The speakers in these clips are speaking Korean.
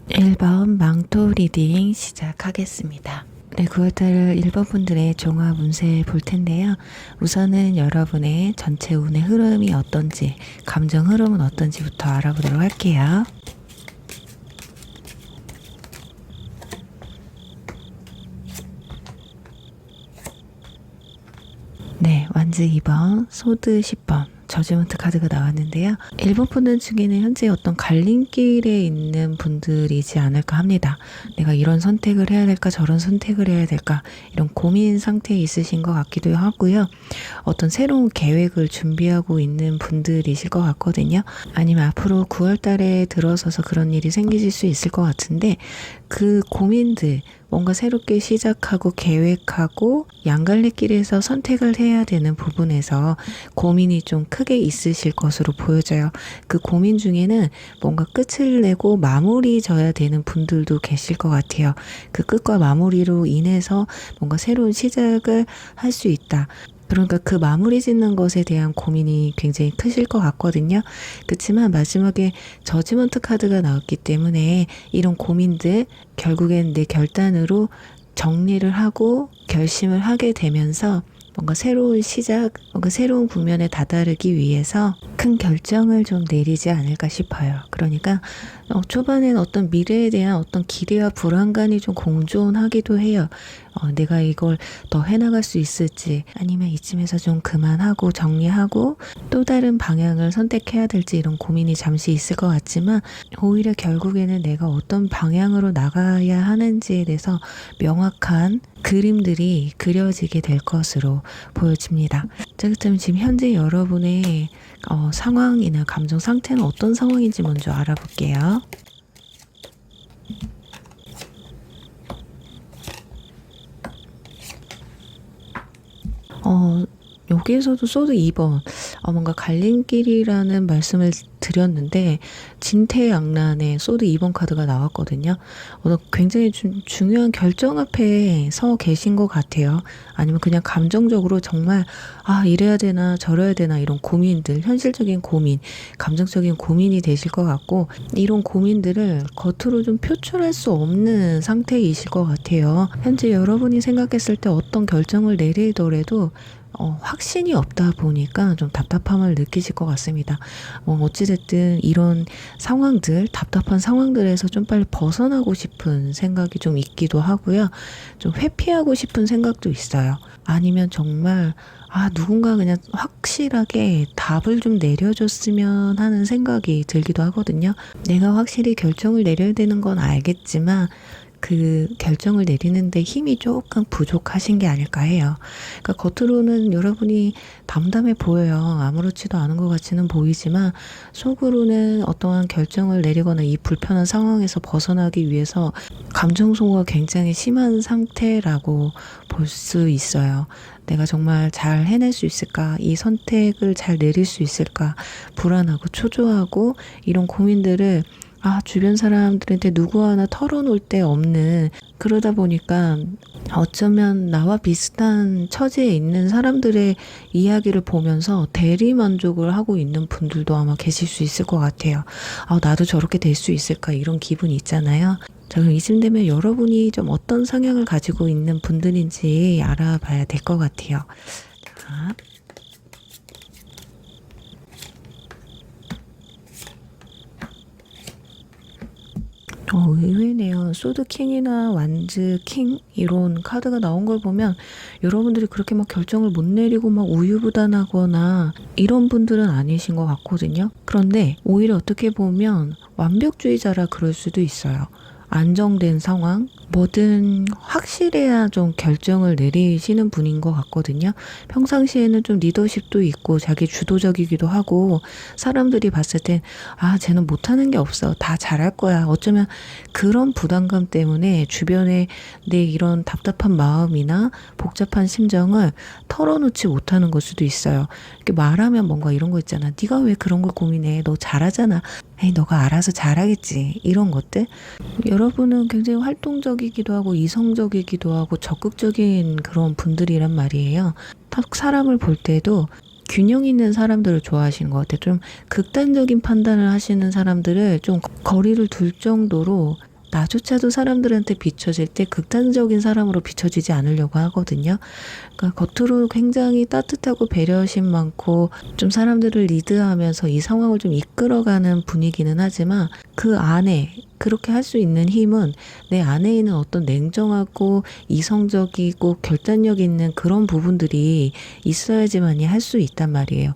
1번 망토 리딩 시작하겠습니다. 네, 9월달 1번 분들의 종합 운세 볼 텐데요. 우선은 여러분의 전체 운의 흐름이 어떤지, 감정 흐름은 어떤지부터 알아보도록 할게요. 네, 완즈 2번, 소드 10번. 저지먼트 카드가 나왔는데요. 1번 분들 중에는 현재 어떤 갈림길에 있는 분들이지 않을까 합니다. 내가 이런 선택을 해야 될까 저런 선택을 해야 될까 이런 고민 상태에 있으신 것 같기도 하고요. 어떤 새로운 계획을 준비하고 있는 분들이실 것 같거든요. 아니면 앞으로 9월 달에 들어서서 그런 일이 생기실 수 있을 것 같은데 그 고민들 뭔가 새롭게 시작하고 계획하고 양갈래길에서 선택을 해야 되는 부분에서 고민이 좀 크게 있으실 것으로 보여져요. 그 고민 중에는 뭔가 끝을 내고 마무리 져야 되는 분들도 계실 것 같아요. 그 끝과 마무리로 인해서 뭔가 새로운 시작을 할 수 있다. 그러니까 그 마무리 짓는 것에 대한 고민이 굉장히 크실 것 같거든요. 그렇지만 마지막에 저지먼트 카드가 나왔기 때문에 이런 고민들 결국엔 내 결단으로 정리를 하고 결심을 하게 되면서 뭔가 새로운 시작, 뭔가 새로운 국면에 다다르기 위해서 큰 결정을 좀 내리지 않을까 싶어요. 그러니까 초반엔 어떤 미래에 대한 어떤 기대와 불안감이 좀 공존하기도 해요. 내가 이걸 더 해나갈 수 있을지 아니면 이쯤에서 좀 그만하고 정리하고 또 다른 방향을 선택해야 될지 이런 고민이 잠시 있을 것 같지만 오히려 결국에는 내가 어떤 방향으로 나가야 하는지에 대해서 명확한 그림들이 그려지게 될 것으로 보여집니다. 자, 그렇다면 지금 현재 여러분의 상황이나 감정 상태는 어떤 상황인지 먼저 알아볼게요. 여기에서도 소드 2번 뭔가 갈림길이라는 말씀을 드렸는데 진퇴양난의 소드 2번 카드가 나왔거든요. 굉장히 중요한 결정 앞에 서 계신 것 같아요. 아니면 그냥 감정적으로 정말 이래야 되나 저래야 되나 이런 고민들, 현실적인 고민, 감정적인 고민이 되실 것 같고 이런 고민들을 겉으로 좀 표출할 수 없는 상태이실 것 같아요. 현재 여러분이 생각했을 때 어떤 결정을 내리더라도 확신이 없다 보니까 좀 답답함을 느끼실 것 같습니다. 어찌됐든 이런 상황들, 답답한 상황들에서 좀 빨리 벗어나고 싶은 생각이 좀 있기도 하고요. 좀 회피하고 싶은 생각도 있어요. 아니면 정말 누군가 그냥 확실하게 답을 좀 내려줬으면 하는 생각이 들기도 하거든요. 내가 확실히 결정을 내려야 되는 건 알겠지만 그 결정을 내리는데 힘이 조금 부족하신 게 아닐까 해요. 그러니까 겉으로는 여러분이 담담해 보여요. 아무렇지도 않은 것 같이는 보이지만 속으로는 어떠한 결정을 내리거나 이 불편한 상황에서 벗어나기 위해서 감정 소모가 굉장히 심한 상태라고 볼 수 있어요. 내가 정말 잘 해낼 수 있을까? 이 선택을 잘 내릴 수 있을까? 불안하고 초조하고 이런 고민들을 주변 사람들한테 누구 하나 털어놓을 데 없는 그러다 보니까 어쩌면 나와 비슷한 처지에 있는 사람들의 이야기를 보면서 대리만족을 하고 있는 분들도 아마 계실 수 있을 것 같아요. 나도 저렇게 될 수 있을까 이런 기분이 있잖아요. 자, 그럼 이쯤 되면 여러분이 좀 어떤 성향을 가지고 있는 분들인지 알아봐야 될 것 같아요. 자. 의외네요. 소드 킹이나 완즈 킹 이런 카드가 나온 걸 보면 여러분들이 그렇게 막 결정을 못 내리고 막 우유부단하거나 이런 분들은 아니신 것 같거든요. 그런데 오히려 어떻게 보면 완벽주의자라 그럴 수도 있어요. 안정된 상황, 뭐든 확실해야 좀 결정을 내리시는 분인 것 같거든요. 평상시에는 좀 리더십도 있고 자기 주도적이기도 하고 사람들이 봤을 땐 쟤는 못하는 게 없어. 다 잘할 거야. 어쩌면 그런 부담감 때문에 주변에 내 이런 답답한 마음이나 복잡한 심정을 털어놓지 못하는 걸 수도 있어요. 이렇게 말하면 뭔가 이런 거 있잖아. 네가 왜 그런 걸 고민해? 너 잘하잖아. 에이, 너가 알아서 잘하겠지. 이런 것들. 여러분은 굉장히 활동적이기도 하고 이성적이기도 하고 적극적인 그런 분들이란 말이에요. 딱 사람을 볼 때도 균형 있는 사람들을 좋아하시는 것 같아요. 좀 극단적인 판단을 하시는 사람들을 좀 거리를 둘 정도로 나조차도 사람들한테 비춰질 때 극단적인 사람으로 비춰지지 않으려고 하거든요. 그러니까 겉으로 굉장히 따뜻하고 배려심 많고 좀 사람들을 리드하면서 이 상황을 좀 이끌어가는 분위기는 하지만 그 안에 그렇게 할 수 있는 힘은 내 안에 있는 어떤 냉정하고 이성적이고 결단력 있는 그런 부분들이 있어야지만이 할 수 있단 말이에요.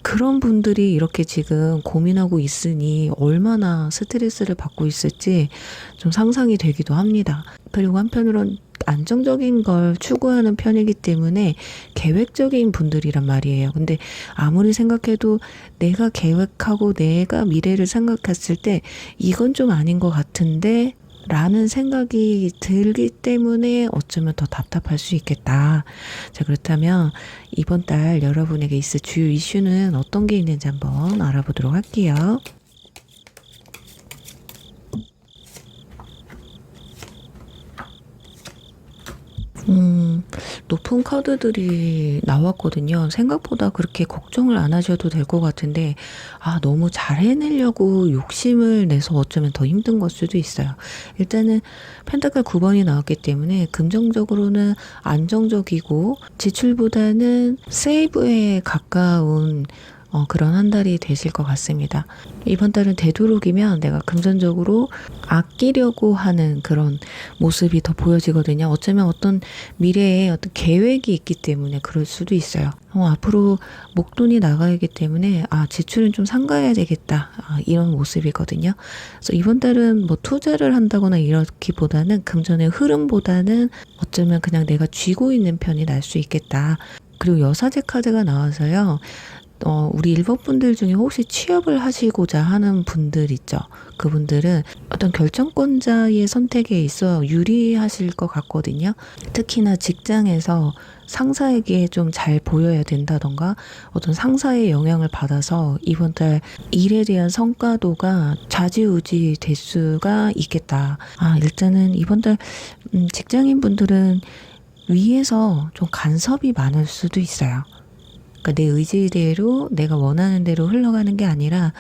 그런 분들이 이렇게 지금 고민하고 있으니 얼마나 스트레스를 받고 있을지 좀 상상이 되기도 합니다. 그리고 한편으론 안정적인 걸 추구하는 편이기 때문에 계획적인 분들이란 말이에요. 근데 아무리 생각해도 내가 계획하고 내가 미래를 생각했을 때 이건 좀 아닌 것 같은데 라는 생각이 들기 때문에 어쩌면 더 답답할 수 있겠다. 자, 그렇다면 이번 달 여러분에게 있을 주요 이슈는 어떤 게 있는지 한번 알아보도록 할게요. 높은 카드들이 나왔거든요. 생각보다 그렇게 걱정을 안 하셔도 될 것 같은데, 너무 잘 해내려고 욕심을 내서 어쩌면 더 힘든 걸 수도 있어요. 일단은 펜타클 9번이 나왔기 때문에 긍정적으로는 안정적이고 지출보다는 세이브에 가까운 그런 한 달이 되실 것 같습니다. 이번 달은 되도록이면 내가 금전적으로 아끼려고 하는 그런 모습이 더 보여지거든요. 어쩌면 어떤 미래에 어떤 계획이 있기 때문에 그럴 수도 있어요. 앞으로 목돈이 나가기 때문에 지출은 좀 삼가해야 되겠다. 이런 모습이거든요. 그래서 이번 달은 뭐 투자를 한다거나 이렇기보다는 금전의 흐름보다는 어쩌면 그냥 내가 쥐고 있는 편이 날 수 있겠다. 그리고 여사제 카드가 나와서요. 우리 일본분들 중에 혹시 취업을 하시고자 하는 분들 있죠. 그분들은 어떤 결정권자의 선택에 있어 유리하실 것 같거든요. 특히나 직장에서 상사에게 좀 잘 보여야 된다던가 어떤 상사의 영향을 받아서 이번 달 일에 대한 성과도가 좌지우지 될 수가 있겠다. 일단은 이번 달 직장인분들은 위에서 좀 간섭이 많을 수도 있어요. 그러니까 내 의지대로 내가 원하는 대로 흘러가는 게 아니라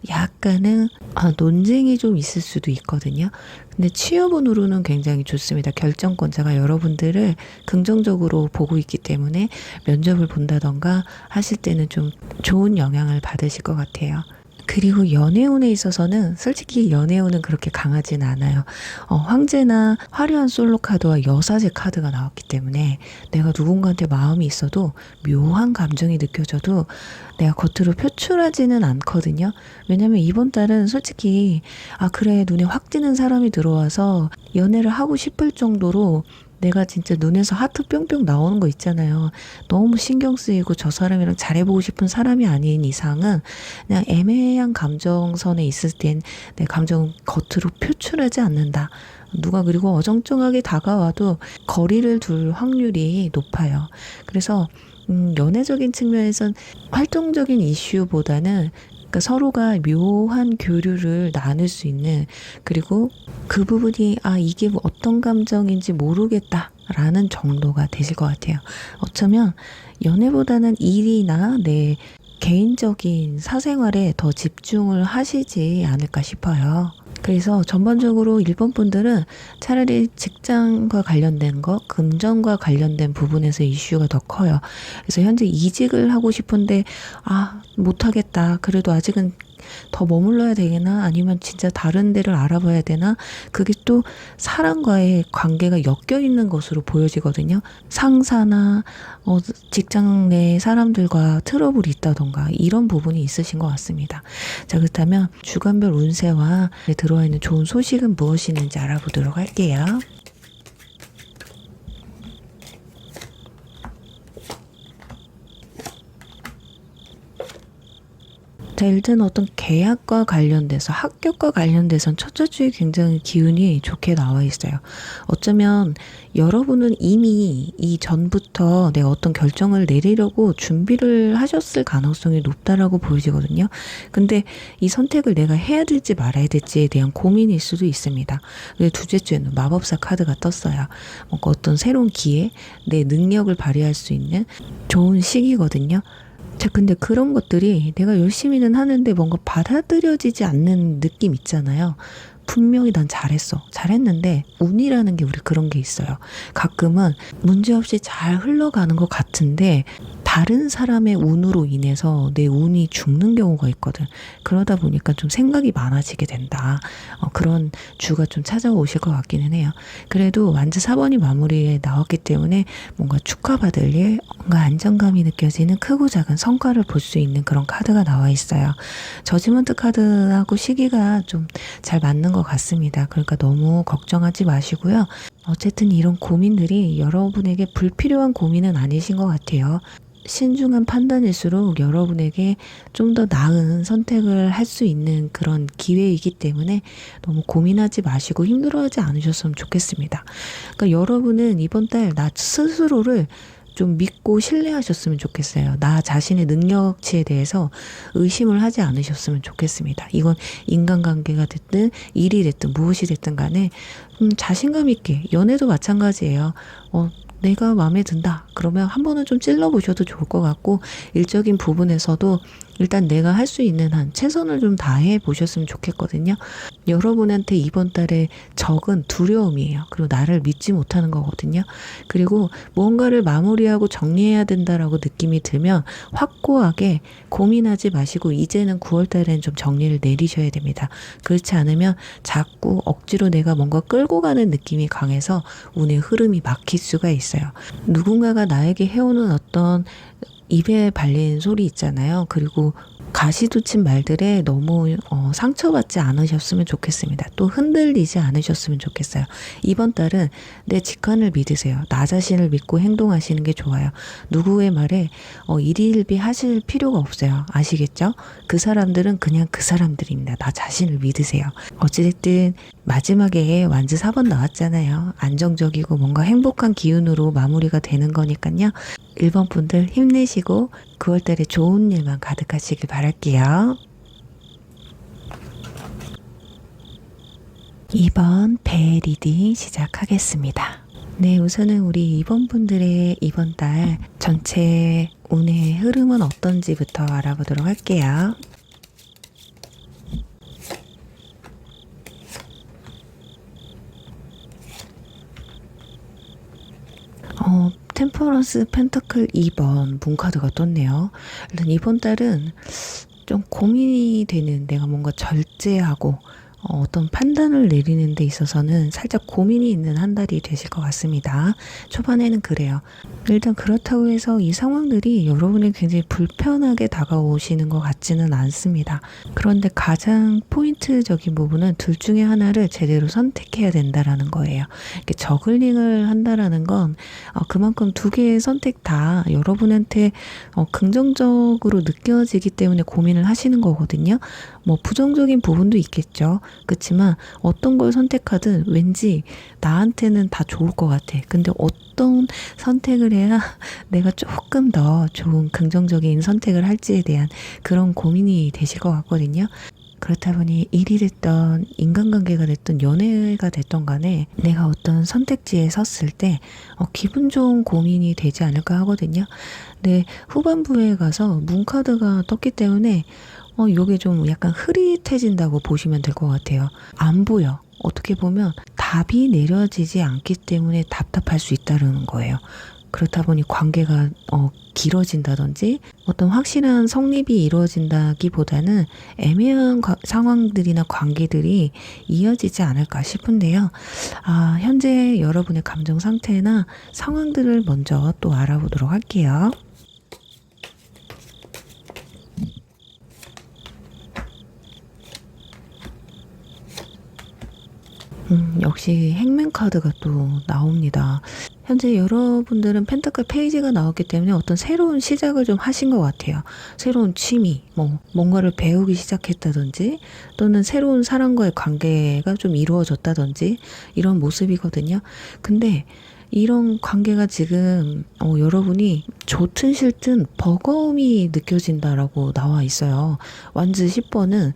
약간은 논쟁이 좀 있을 수도 있거든요. 근데 취업운으로는 굉장히 좋습니다. 결정권자가 여러분들을 긍정적으로 보고 있기 때문에 면접을 본다던가 하실 때는 좀 좋은 영향을 받으실 것 같아요. 그리고 연애운에 있어서는 솔직히 연애운은 그렇게 강하진 않아요. 황제나 화려한 솔로 카드와 여사제 카드가 나왔기 때문에 내가 누군가한테 마음이 있어도 묘한 감정이 느껴져도 내가 겉으로 표출하지는 않거든요. 왜냐면 이번 달은 솔직히 그래 눈에 확 띄는 사람이 들어와서 연애를 하고 싶을 정도로 내가 진짜 눈에서 하트 뿅뿅 나오는 거 있잖아요. 너무 신경 쓰이고 저 사람이랑 잘해보고 싶은 사람이 아닌 이상은 그냥 애매한 감정선에 있을 땐 내 감정은 겉으로 표출하지 않는다. 누가 그리고 어정쩡하게 다가와도 거리를 둘 확률이 높아요. 그래서 연애적인 측면에선 활동적인 이슈보다는 그러니까 서로가 묘한 교류를 나눌 수 있는 그리고 그 부분이 이게 뭐 어떤 감정인지 모르겠다라는 정도가 되실 것 같아요. 어쩌면 연애보다는 일이나 내 개인적인 사생활에 더 집중을 하시지 않을까 싶어요. 그래서 전반적으로 일본 분들은 차라리 직장과 관련된 거, 금전과 관련된 부분에서 이슈가 더 커요. 그래서 현재 이직을 하고 싶은데 못하겠다. 그래도 아직은 더 머물러야 되나? 아니면 진짜 다른 데를 알아봐야 되나? 그게 또 사람과의 관계가 엮여 있는 것으로 보여지거든요. 상사나 직장 내 사람들과 트러블이 있다던가 이런 부분이 있으신 것 같습니다. 자, 그렇다면 주간별 운세와 들어와 있는 좋은 소식은 무엇이 있는지 알아보도록 할게요. 자, 일단 어떤 계약과 관련돼서 합격과 관련돼선 첫째 주에 굉장히 기운이 좋게 나와 있어요. 어쩌면 여러분은 이미 이 전부터 내가 어떤 결정을 내리려고 준비를 하셨을 가능성이 높다라고 보여지거든요. 근데 이 선택을 내가 해야 될지 말아야 될지에 대한 고민일 수도 있습니다. 둘째 주에는 마법사 카드가 떴어요. 뭔가 어떤 새로운 기회, 내 능력을 발휘할 수 있는 좋은 시기거든요. 자, 근데 그런 것들이 내가 열심히는 하는데 뭔가 받아들여지지 않는 느낌 있잖아요. 분명히 난 잘했는데 운이라는 게 우리 그런 게 있어요. 가끔은 문제없이 잘 흘러가는 것 같은데 다른 사람의 운으로 인해서 내 운이 죽는 경우가 있거든. 그러다 보니까 좀 생각이 많아지게 된다. 그런 주가 좀 찾아오실 것 같기는 해요. 그래도 완즈 4번이 마무리에 나왔기 때문에 뭔가 축하받을 일, 뭔가 안정감이 느껴지는 크고 작은 성과를 볼 수 있는 그런 카드가 나와 있어요. 저지먼트 카드하고 시기가 좀 잘 맞는 것 같습니다. 그러니까 너무 걱정하지 마시고요. 어쨌든 이런 고민들이 여러분에게 불필요한 고민은 아니신 것 같아요. 신중한 판단일수록 여러분에게 좀 더 나은 선택을 할 수 있는 그런 기회이기 때문에 너무 고민하지 마시고 힘들어하지 않으셨으면 좋겠습니다. 그러니까 여러분은 이번 달 나 스스로를 좀 믿고 신뢰하셨으면 좋겠어요. 나 자신의 능력치에 대해서 의심을 하지 않으셨으면 좋겠습니다. 이건 인간관계가 됐든 일이 됐든 무엇이 됐든 간에 자신감 있게, 연애도 마찬가지예요. 내가 마음에 든다. 그러면 한 번은 좀 찔러보셔도 좋을 것 같고, 일적인 부분에서도 일단 내가 할 수 있는 한 최선을 좀 다해 보셨으면 좋겠거든요. 여러분한테 이번 달의 적은 두려움이에요. 그리고 나를 믿지 못하는 거거든요. 그리고 무언가를 마무리하고 정리해야 된다라고 느낌이 들면 확고하게 고민하지 마시고 이제는 9월 달에는 좀 정리를 내리셔야 됩니다. 그렇지 않으면 자꾸 억지로 내가 뭔가 끌고 가는 느낌이 강해서 운의 흐름이 막힐 수가 있어요. 누군가가 나에게 해오는 어떤 입에 발린 소리 있잖아요. 그리고 가시돋친 말들에 너무 상처받지 않으셨으면 좋겠습니다. 또 흔들리지 않으셨으면 좋겠어요. 이번 달은 내 직관을 믿으세요. 나 자신을 믿고 행동하시는 게 좋아요. 누구의 말에 일희일비 하실 필요가 없어요. 아시겠죠? 그 사람들은 그냥 그 사람들입니다. 나 자신을 믿으세요. 어찌됐든 마지막에 완즈 4번 나왔잖아요. 안정적이고 뭔가 행복한 기운으로 마무리가 되는 거니까요. 1번 분들 힘내시고 9월달에 좋은 일만 가득하시길 바랄게요. 2번 배 리딩 시작하겠습니다. 네, 우선은 우리 2번 분들의 이번 달 전체 운의 흐름은 어떤지부터 알아보도록 할게요. 템퍼런스 펜터클 2번 문카드가 떴네요. 일단 이번 달은 좀 고민이 되는, 내가 뭔가 절제하고 어떤 판단을 내리는 데 있어서는 살짝 고민이 있는 한 달이 되실 것 같습니다. 초반에는 그래요. 일단 그렇다고 해서 이 상황들이 여러분이 굉장히 불편하게 다가오시는 것 같지는 않습니다. 그런데 가장 포인트적인 부분은 둘 중에 하나를 제대로 선택해야 된다라는 거예요. 이렇게 저글링을 한다라는 건 그만큼 두 개의 선택 다 여러분한테 긍정적으로 느껴지기 때문에 고민을 하시는 거거든요. 뭐 부정적인 부분도 있겠죠. 그렇지만 어떤 걸 선택하든 왠지 나한테는 다 좋을 것 같아. 근데 어떤 선택을 해야 내가 조금 더 좋은 긍정적인 선택을 할지에 대한 그런 고민이 되실 것 같거든요. 그렇다 보니 일이 됐던 인간관계가 됐던 연애가 됐던 간에 내가 어떤 선택지에 섰을 때 기분 좋은 고민이 되지 않을까 하거든요. 근데 후반부에 가서 문카드가 떴기 때문에 이게 좀 약간 흐릿해진다고 보시면 될 것 같아요. 안 보여. 어떻게 보면 답이 내려지지 않기 때문에 답답할 수 있다는 거예요. 그렇다 보니 관계가 길어진다든지 어떤 확실한 성립이 이루어진다기보다는 애매한 상황들이나 관계들이 이어지지 않을까 싶은데요. 현재 여러분의 감정 상태나 상황들을 먼저 또 알아보도록 할게요. 역시 행맨 카드가 또 나옵니다. 현재 여러분들은 펜타클 페이지가 나왔기 때문에 어떤 새로운 시작을 좀 하신 것 같아요. 새로운 취미, 뭔가를 배우기 시작했다든지 또는 새로운 사람과의 관계가 좀 이루어졌다든지 이런 모습이거든요. 근데 이런 관계가 지금 여러분이 좋든 싫든 버거움이 느껴진다라고 나와 있어요. 완즈 10번은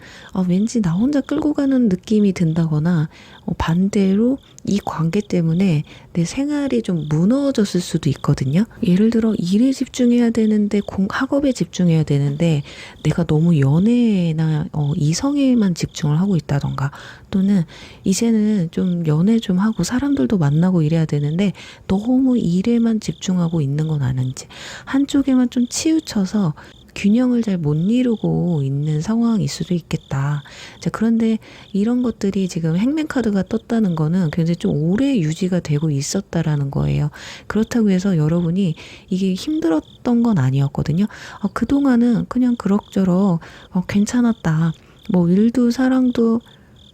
왠지 나 혼자 끌고 가는 느낌이 든다거나 반대로 이 관계 때문에 내 생활이 좀 무너졌을 수도 있거든요. 예를 들어 일에 집중해야 되는데 학업에 집중해야 되는데 내가 너무 연애나 이성에만 집중을 하고 있다던가, 또는 이제는 좀 연애 좀 하고 사람들도 만나고 이래야 되는데 너무 일에만 집중하고 있는 건 아닌지, 한쪽에만 좀 치우쳐서 균형을 잘 못 이루고 있는 상황일 수도 있겠다. 자, 그런데 이런 것들이 지금 행맨카드가 떴다는 거는 굉장히 좀 오래 유지가 되고 있었다라는 거예요. 그렇다고 해서 여러분이 이게 힘들었던 건 아니었거든요. 그동안은 그냥 그럭저럭 괜찮았다. 뭐 일도 사랑도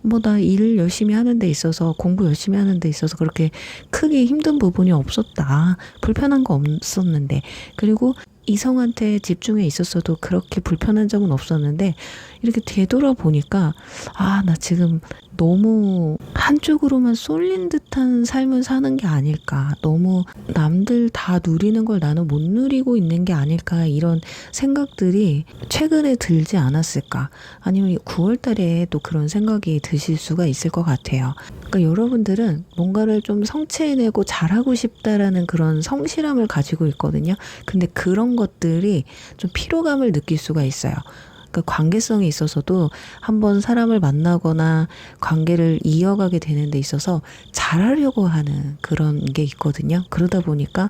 뭐 나 일 열심히 하는 데 있어서, 공부 열심히 하는 데 있어서 그렇게 크게 힘든 부분이 없었다. 불편한 거 없었는데, 그리고 이성한테 집중해 있었어도 그렇게 불편한 점은 없었는데, 이렇게 되돌아보니까 나 지금 너무 한쪽으로만 쏠린 듯한 삶을 사는 게 아닐까, 너무 남들 다 누리는 걸 나는 못 누리고 있는 게 아닐까, 이런 생각들이 최근에 들지 않았을까. 아니면 9월 달에 또 그런 생각이 드실 수가 있을 것 같아요. 그러니까 여러분들은 뭔가를 좀 성취해내고 잘하고 싶다라는 그런 성실함을 가지고 있거든요. 근데 그런 것들이 좀 피로감을 느낄 수가 있어요. 그 관계성에 있어서도 한번 사람을 만나거나 관계를 이어가게 되는 데 있어서 잘하려고 하는 그런 게 있거든요. 그러다 보니까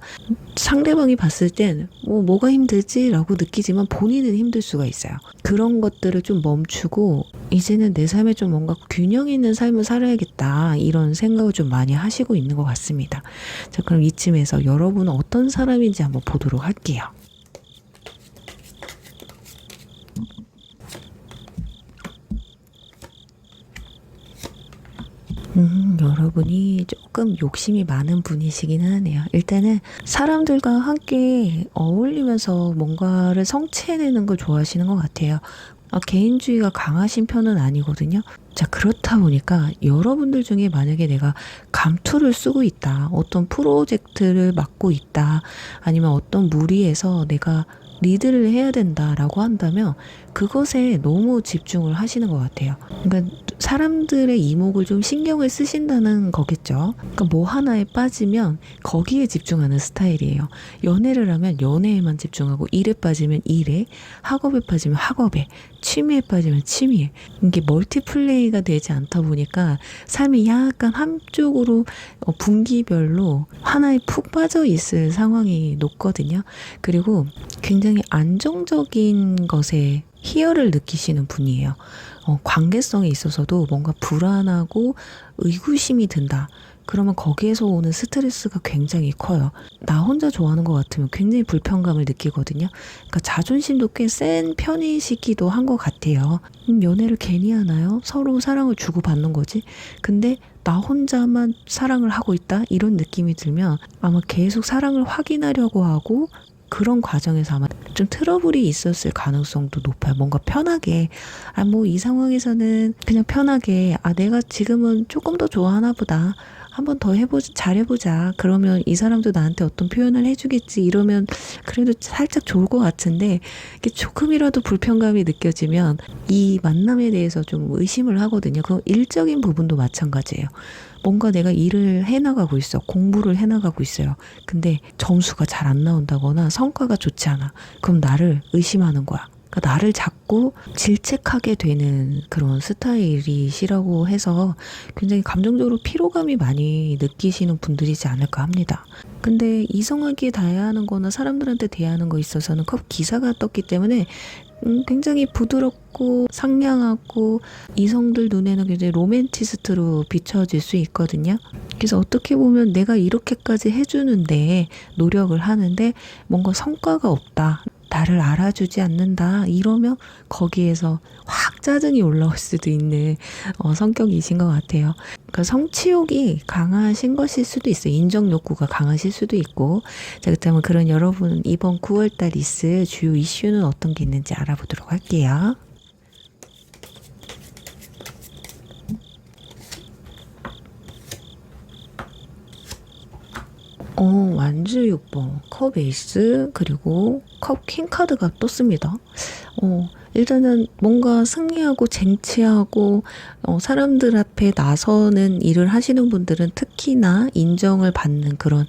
상대방이 봤을 땐 뭐가 힘들지? 라고 느끼지만 본인은 힘들 수가 있어요. 그런 것들을 좀 멈추고 이제는 내 삶에 좀 뭔가 균형 있는 삶을 살아야겠다, 이런 생각을 좀 많이 하시고 있는 것 같습니다. 자, 그럼 이쯤에서 여러분은 어떤 사람인지 한번 보도록 할게요. 여러분이 조금 욕심이 많은 분이시기는 하네요. 일단은 사람들과 함께 어울리면서 뭔가를 성취해내는 걸 좋아하시는 것 같아요. 개인주의가 강하신 편은 아니거든요. 자, 그렇다 보니까 여러분들 중에 만약에 내가 감투를 쓰고 있다, 어떤 프로젝트를 맡고 있다, 아니면 어떤 무리에서 내가 리드를 해야 된다라고 한다면 그것에 너무 집중을 하시는 것 같아요. 그러니까 사람들의 이목을 좀 신경을 쓰신다는 거겠죠. 그러니까 뭐 하나에 빠지면 거기에 집중하는 스타일이에요. 연애를 하면 연애에만 집중하고, 일에 빠지면 일에, 학업에 빠지면 학업에, 취미에 빠지면 취미에. 이게 멀티플레이가 되지 않다 보니까 삶이 약간 한쪽으로 분기별로 하나에 푹 빠져 있을 상황이 높거든요. 그리고 굉장히 안정적인 것에 희열을 느끼시는 분이에요. 관계성에 있어서도 뭔가 불안하고 의구심이 든다. 그러면 거기에서 오는 스트레스가 굉장히 커요. 나 혼자 좋아하는 것 같으면 굉장히 불편감을 느끼거든요. 그러니까 자존심도 꽤 센 편이시기도 한 것 같아요. 연애를 괜히 하나요? 서로 사랑을 주고받는 거지. 근데 나 혼자만 사랑을 하고 있다? 이런 느낌이 들면 아마 계속 사랑을 확인하려고 하고, 그런 과정에서 아마 좀 트러블이 있었을 가능성도 높아요. 뭔가 편하게, 뭐 이 상황에서는 그냥 편하게, 내가 지금은 조금 더 좋아하나 보다, 한번 더 해보자, 잘해보자, 그러면 이 사람도 나한테 어떤 표현을 해주겠지, 이러면 그래도 살짝 좋을 것 같은데, 이게 조금이라도 불편감이 느껴지면 이 만남에 대해서 좀 의심을 하거든요. 그 일적인 부분도 마찬가지예요. 뭔가 내가 일을 해나가고 있어, 공부를 해나가고 있어요. 근데 점수가 잘 안 나온다거나 성과가 좋지 않아. 그럼 나를 의심하는 거야. 그러니까 나를 자꾸 질책하게 되는 그런 스타일이시라고 해서 굉장히 감정적으로 피로감이 많이 느끼시는 분들이지 않을까 합니다. 근데 이성하게 대하는 거나 사람들한테 대하는 거 있어서는 컵 기사가 떴기 때문에 굉장히 부드럽고 상냥하고 이성들 눈에는 굉장히 로맨티스트로 비춰질 수 있거든요. 그래서 어떻게 보면 내가 이렇게까지 해주는데, 노력을 하는데 뭔가 성과가 없다, 나를 알아주지 않는다, 이러면 거기에서 확 짜증이 올라올 수도 있는 성격이신 것 같아요. 그러니까 성취욕이 강하신 것일 수도 있어요. 인정 욕구가 강하실 수도 있고. 자, 그렇다면 그런 여러분 이번 9월달 있을 주요 이슈는 어떤 게 있는지 알아보도록 할게요. 완주 6번, 컵 에이스, 그리고 컵 퀸 카드가 떴습니다. 일단은 뭔가 승리하고 쟁취하고 사람들 앞에 나서는 일을 하시는 분들은 특히나 인정을 받는 그런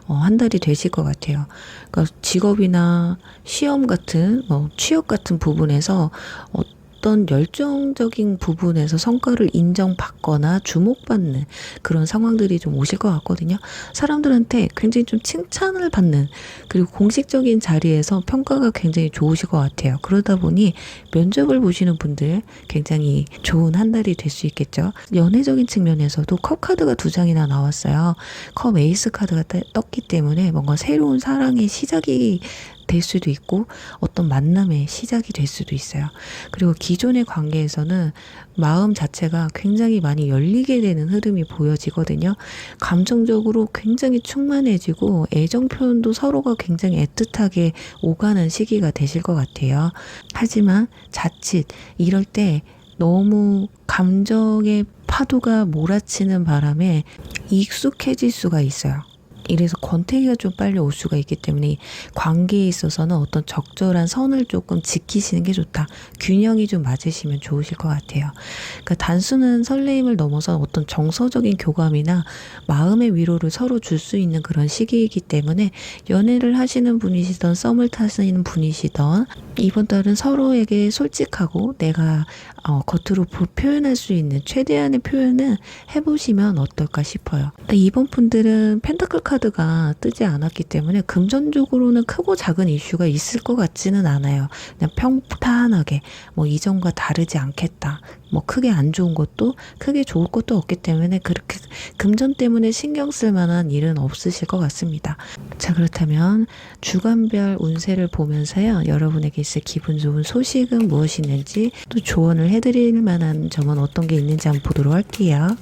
한 달이 되실 것 같아요. 그러니까 직업이나 시험 같은 취업 같은 부분에서 어떤 열정적인 부분에서 성과를 인정받거나 주목받는 그런 상황들이 좀 오실 것 같거든요. 사람들한테 굉장히 좀 칭찬을 받는, 그리고 공식적인 자리에서 평가가 굉장히 좋으실 것 같아요. 그러다 보니 면접을 보시는 분들 굉장히 좋은 한 달이 될 수 있겠죠. 연애적인 측면에서도 컵 카드가 두 장이나 나왔어요. 컵 에이스 카드가 떴기 때문에 뭔가 새로운 사랑의 시작이 될 수도 있고 어떤 만남의 시작이 될 수도 있어요. 그리고 기존의 관계에서는 마음 자체가 굉장히 많이 열리게 되는 흐름이 보여지거든요. 감정적으로 굉장히 충만해지고 애정 표현도 서로가 굉장히 애틋하게 오가는 시기가 되실 것 같아요. 하지만 자칫 이럴 때 너무 감정의 파도가 몰아치는 바람에 익숙해질 수가 있어요. 이래서 권태기가 좀 빨리 올 수가 있기 때문에 관계에 있어서는 어떤 적절한 선을 조금 지키시는 게 좋다. 균형이 좀 맞으시면 좋으실 것 같아요. 그러니까 단순한 설레임을 넘어서 어떤 정서적인 교감이나 마음의 위로를 서로 줄 수 있는 그런 시기이기 때문에 연애를 하시는 분이시던 썸을 타시는 분이시던 이번 달은 서로에게 솔직하고 내가 겉으로 표현할 수 있는 최대한의 표현을 해보시면 어떨까 싶어요. 이번 분들은 펜타클 카드가 뜨지 않았기 때문에 금전적으로는 크고 작은 이슈가 있을 것 같지는 않아요. 그냥 평탄하게 이전과 다르지 않겠다. 크게 안 좋은 것도 크게 좋을 것도 없기 때문에 그렇게 금전 때문에 신경 쓸 만한 일은 없으실 것 같습니다. 자, 그렇다면 주간별 운세를 보면서요, 여러분에게 있을 기분 좋은 소식은 무엇이 있는지, 또 조언을 해드릴 만한 점은 어떤 게 있는지 한번 보도록 할게요.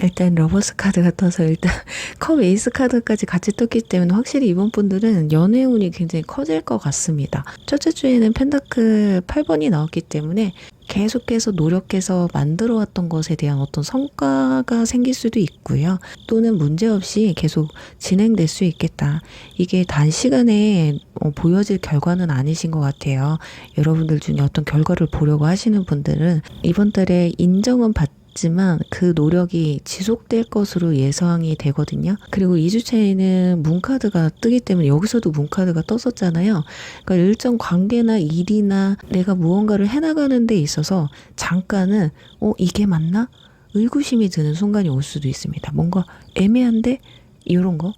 일단 러버스 카드가 떠서 일단 컵 에이스 카드까지 같이 떴기 때문에 확실히 이번 분들은 연애운이 굉장히 커질 것 같습니다. 첫째 주에는 펜타클 8번이 나왔기 때문에 계속해서 노력해서 만들어왔던 것에 대한 어떤 성과가 생길 수도 있고요. 또는 문제없이 계속 진행될 수 있겠다. 이게 단시간에 보여질 결과는 아니신 것 같아요. 여러분들 중에 어떤 결과를 보려고 하시는 분들은 이번 달에 인정은 지만 그 노력이 지속될 것으로 예상이 되거든요. 그리고 2주차에는 문카드가 뜨기 때문에 여기서도 문카드가 떴었잖아요. 그러니까 일정 관계나 일이나 내가 무언가를 해나가는 데 있어서 잠깐은 이게 맞나? 의구심이 드는 순간이 올 수도 있습니다. 뭔가 애매한데? 이런 거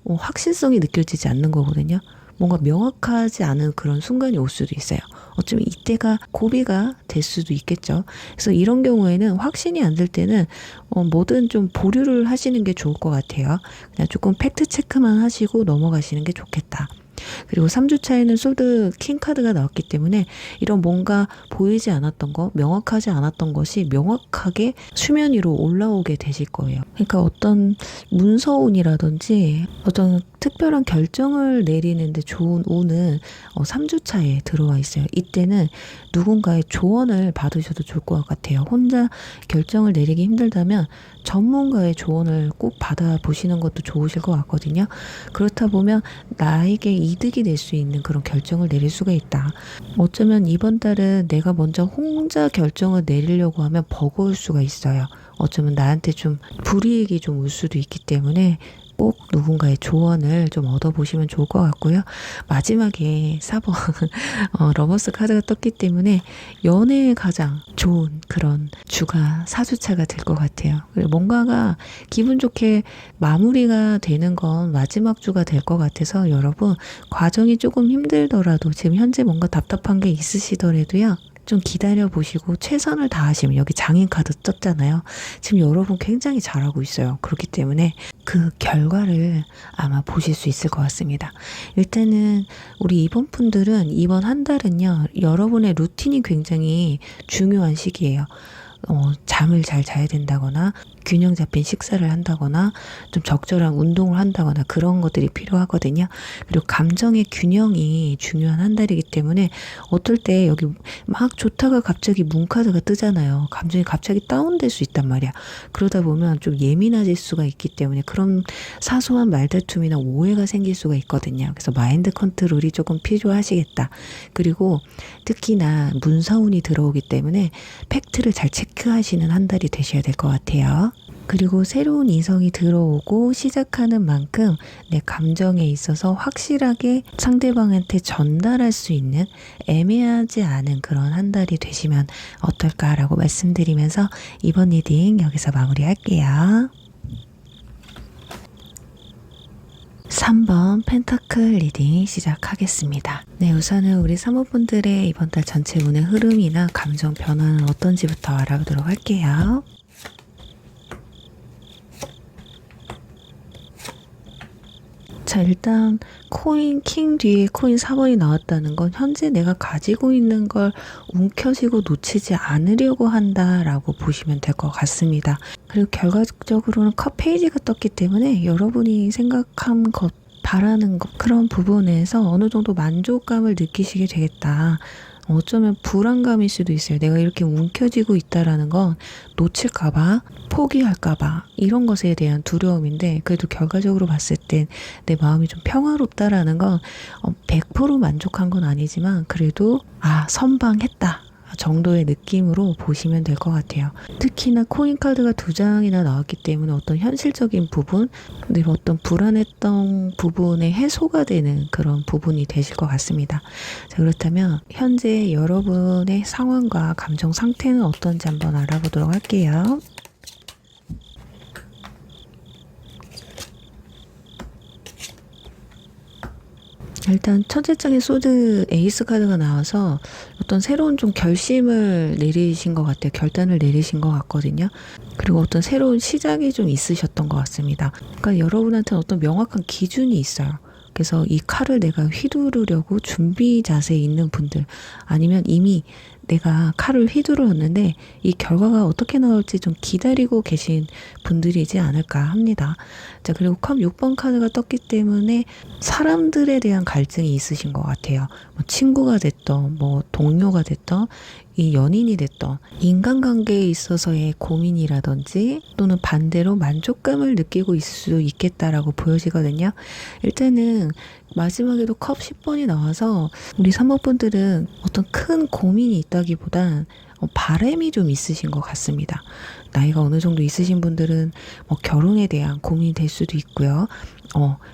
확실성이 느껴지지 않는 거거든요. 뭔가 명확하지 않은 그런 순간이 올 수도 있어요. 어쩌면 이때가 고비가 될 수도 있겠죠. 그래서 이런 경우에는 확신이 안 될 때는 뭐든 좀 보류를 하시는 게 좋을 것 같아요. 그냥 조금 팩트 체크만 하시고 넘어가시는 게 좋겠다. 그리고 3주차에는 솔드 킹 카드가 나왔기 때문에 이런 뭔가 보이지 않았던 거, 명확하지 않았던 것이 명확하게 수면 위로 올라오게 되실 거예요. 그러니까 어떤 문서운이라든지 어떤 특별한 결정을 내리는데 좋은 운은 3주차에 들어와 있어요. 이때는 누군가의 조언을 받으셔도 좋을 것 같아요. 혼자 결정을 내리기 힘들다면 전문가의 조언을 꼭 받아보시는 것도 좋으실 것 같거든요. 그렇다 보면 나에게 이득이 될 수 있는 그런 결정을 내릴 수가 있다. 어쩌면 이번 달은 내가 먼저 혼자 결정을 내리려고 하면 버거울 수가 있어요. 어쩌면 나한테 좀 불이익이 좀 올 수도 있기 때문에 꼭 누군가의 조언을 좀 얻어보시면 좋을 것 같고요. 마지막에 4번 러버스 카드가 떴기 때문에 연애에 가장 좋은 그런 주가 4주차가 될 것 같아요. 뭔가가 기분 좋게 마무리가 되는 건 마지막 주가 될 것 같아서 여러분 과정이 조금 힘들더라도 지금 현재 뭔가 답답한 게 있으시더라도요. 좀 기다려보시고 최선을 다하시면 여기 장인 카드 떴잖아요. 지금 여러분 굉장히 잘하고 있어요. 그렇기 때문에 그 결과를 아마 보실 수 있을 것 같습니다. 일단은 우리 이번 분들은 이번 한 달은요. 여러분의 루틴이 굉장히 중요한 시기예요. 잠을 잘 자야 된다거나 균형 잡힌 식사를 한다거나 좀 적절한 운동을 한다거나 그런 것들이 필요하거든요. 그리고 감정의 균형이 중요한 한 달이기 때문에 어떨 때 여기 막 좋다가 갑자기 문카드가 뜨잖아요. 감정이 갑자기 다운될 수 있단 말이야. 그러다 보면 좀 예민해질 수가 있기 때문에 그런 사소한 말다툼이나 오해가 생길 수가 있거든요. 그래서 마인드 컨트롤이 조금 필요하시겠다. 그리고 특히나 문서운이 들어오기 때문에 팩트를 잘 체크하시는 한 달이 되셔야 될 것 같아요. 그리고 새로운 이성이 들어오고 시작하는 만큼 내 감정에 있어서 확실하게 상대방한테 전달할 수 있는 애매하지 않은 그런 한 달이 되시면 어떨까라고 말씀드리면서 이번 리딩 여기서 마무리할게요. 3번 펜타클 리딩 시작하겠습니다. 네, 우선은 우리 사모분들의 이번 달 전체 운의 흐름이나 감정 변화는 어떤지부터 알아보도록 할게요. 자, 일단 코인 킹 뒤에 코인 4번이 나왔다는 건 현재 내가 가지고 있는 걸 움켜쥐고 놓치지 않으려고 한다라고 보시면 될 것 같습니다. 그리고 결과적으로는 컵 페이지가 떴기 때문에 여러분이 생각한 것, 바라는 것, 그런 부분에서 어느 정도 만족감을 느끼시게 되겠다. 어쩌면 불안감일 수도 있어요. 내가 이렇게 움켜쥐고 있다라는 건 놓칠까봐, 포기할까봐 이런 것에 대한 두려움인데 그래도 결과적으로 봤을 땐 내 마음이 좀 평화롭다라는 건 100% 만족한 건 아니지만 그래도 선방했다 정도의 느낌으로 보시면 될 것 같아요. 특히나 코인 카드가 2장이나 나왔기 때문에 어떤 현실적인 부분, 내가 어떤 불안했던 부분의 해소가 되는 그런 부분이 되실 것 같습니다. 자, 그렇다면 현재 여러분의 상황과 감정 상태는 어떤지 한번 알아보도록 할게요. 일단 첫째 장에 소드 에이스 카드가 나와서 어떤 새로운 좀 결심을 내리신 것 같아요. 결단을 내리신 것 같거든요. 그리고 어떤 새로운 시작이 좀 있으셨던 것 같습니다. 그러니까 여러분한테는 어떤 명확한 기준이 있어요. 그래서 이 칼을 내가 휘두르려고 준비 자세에 있는 분들, 아니면 이미 내가 칼을 휘두르었는데 이 결과가 어떻게 나올지 좀 기다리고 계신 분들이지 않을까 합니다. 자, 그리고 컵 6번 카드가 떴기 때문에 사람들에 대한 갈증이 있으신 것 같아요. 뭐 친구가 됐던, 뭐 동료가 됐던, 이 연인이 됐던 인간관계에 있어서의 고민이라든지 또는 반대로 만족감을 느끼고 있을 수 있겠다라고 보여지거든요. 일단은 마지막에도 컵 10번이 나와서 우리 사모분들은 어떤 큰 고민이 있다기보단 바람이 좀 있으신 것 같습니다. 나이가 어느 정도 있으신 분들은 뭐 결혼에 대한 고민이 될 수도 있고요.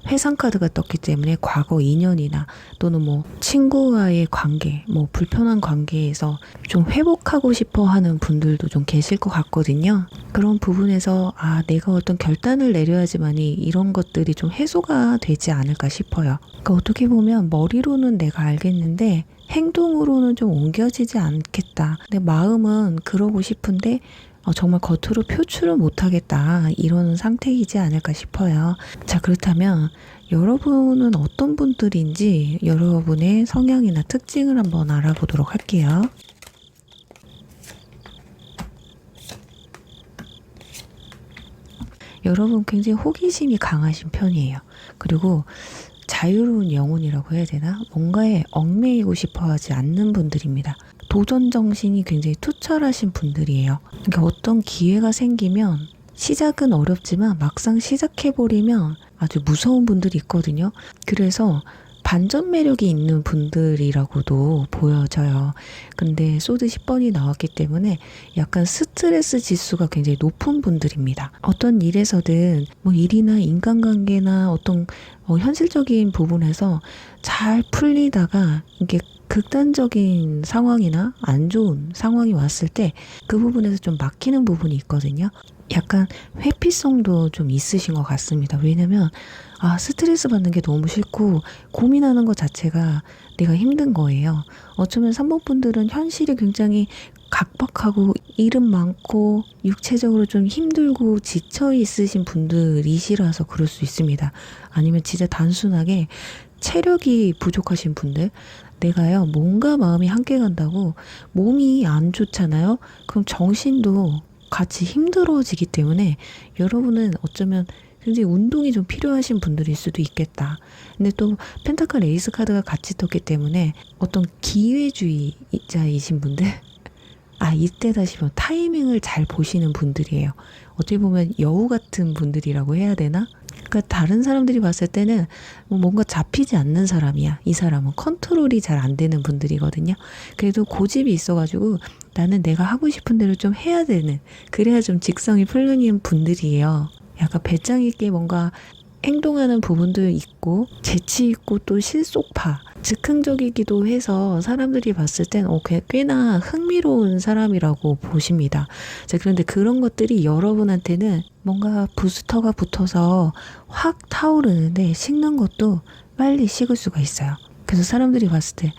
회상 카드가 떴기 때문에 과거 인연이나 또는 뭐 친구와의 관계, 뭐 불편한 관계에서 좀 회복하고 싶어 하는 분들도 좀 계실 것 같거든요. 그런 부분에서 내가 어떤 결단을 내려야지만이 이런 것들이 좀 해소가 되지 않을까 싶어요. 그러니까 어떻게 보면 머리로는 내가 알겠는데 행동으로는 좀 옮겨지지 않겠다. 내 마음은 그러고 싶은데 정말 겉으로 표출을 못하겠다, 이런 상태이지 않을까 싶어요. 자, 그렇다면 여러분은 어떤 분들인지 여러분의 성향이나 특징을 한번 알아보도록 할게요. 여러분 굉장히 호기심이 강하신 편이에요. 그리고 자유로운 영혼이라고 해야 되나? 뭔가에 얽매이고 싶어 하지 않는 분들입니다. 도전 정신이 굉장히 투철하신 분들이에요. 그러니까 어떤 기회가 생기면 시작은 어렵지만 막상 시작해버리면 아주 무서운 분들이 있거든요. 그래서 반전 매력이 있는 분들이라고도 보여져요. 근데 소드 10번이 나왔기 때문에 약간 스트레스 지수가 굉장히 높은 분들입니다. 어떤 일에서든 뭐 일이나 인간관계나 어떤 현실적인 부분에서 잘 풀리다가 이게 극단적인 상황이나 안 좋은 상황이 왔을 때 그 부분에서 좀 막히는 부분이 있거든요. 약간 회피성도 좀 있으신 것 같습니다. 왜냐면 스트레스 받는 게 너무 싫고 고민하는 것 자체가 내가 힘든 거예요. 어쩌면 3번 분들은 현실이 굉장히 각박하고 일은 많고 육체적으로 좀 힘들고 지쳐 있으신 분들이시라서 그럴 수 있습니다. 아니면 진짜 단순하게 체력이 부족하신 분들, 내가요, 몸과 마음이 함께 간다고 몸이 안 좋잖아요? 그럼 정신도 같이 힘들어지기 때문에 여러분은 어쩌면 굉장히 운동이 좀 필요하신 분들일 수도 있겠다. 근데 또 펜타클 에이스 카드가 같이 떴기 때문에 어떤 기회주의자이신 분들, 이때 다시 타이밍을 잘 보시는 분들이에요. 어떻게 보면 여우 같은 분들이라고 해야 되나? 그러니까 다른 사람들이 봤을 때는 뭔가 잡히지 않는 사람이야. 이 사람은 컨트롤이 잘 안 되는 분들이거든요. 그래도 고집이 있어가지고 나는 내가 하고 싶은 대로 좀 해야 되는, 그래야 좀 직성이 풀리는 분들이에요. 약간 배짱 있게 뭔가 행동하는 부분도 있고 재치 있고 또 실속파, 즉흥적이기도 해서 사람들이 봤을 땐 꽤나 흥미로운 사람이라고 보십니다. 자, 그런데 그런 것들이 여러분한테는 뭔가 부스터가 붙어서 확 타오르는데 식는 것도 빨리 식을 수가 있어요. 그래서 사람들이 봤을 때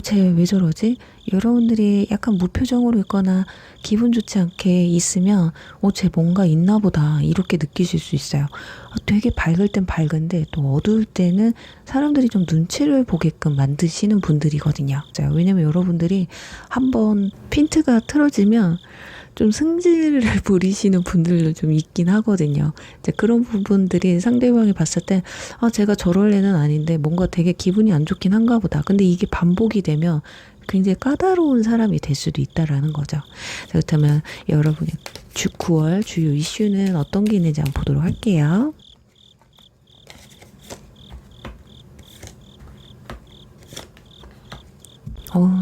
쟤 왜 저러지? 여러분들이 약간 무표정으로 있거나 기분 좋지 않게 있으면 쟤 뭔가 있나 보다 이렇게 느끼실 수 있어요. 되게 밝을 땐 밝은데 또 어두울 때는 사람들이 좀 눈치를 보게끔 만드시는 분들이거든요. 왜냐면 여러분들이 한번 핀트가 틀어지면 좀 승질을 부리시는 분들도 좀 있긴 하거든요. 이제 그런 부분들이 상대방이 봤을 때 제가 저럴 애는 아닌데 뭔가 되게 기분이 안 좋긴 한가 보다. 근데 이게 반복이 되면 굉장히 까다로운 사람이 될 수도 있다라는 거죠. 자, 그렇다면 여러분의 9월 주요 이슈는 어떤 게 있는지 한번 보도록 할게요.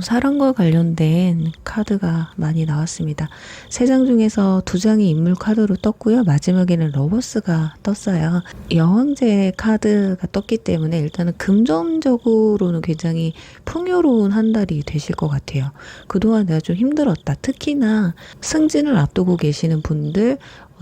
사랑과 관련된 카드가 많이 나왔습니다. 3장 중에서 2장이 인물 카드로 떴고요. 마지막에는 러버스가 떴어요. 여왕제 카드가 떴기 때문에 일단은 금전적으로는 굉장히 풍요로운 한 달이 되실 것 같아요. 그동안 내가 좀 힘들었다. 특히나 승진을 앞두고 계시는 분들,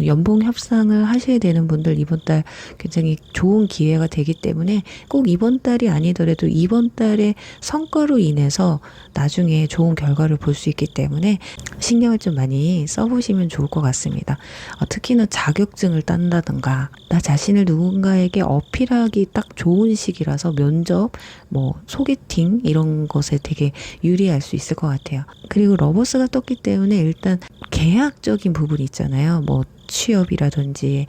연봉 협상을 하셔야 되는 분들 이번 달 굉장히 좋은 기회가 되기 때문에 꼭 이번 달이 아니더라도 이번 달의 성과로 인해서 나중에 좋은 결과를 볼 수 있기 때문에 신경을 좀 많이 써보시면 좋을 것 같습니다. 특히나 자격증을 딴다든가 나 자신을 누군가에게 어필하기 딱 좋은 시기라서 면접, 소개팅 이런 것에 되게 유리할 수 있을 것 같아요. 그리고 러버스가 떴기 때문에 일단 계약적인 부분이 있잖아요. 취업이라든지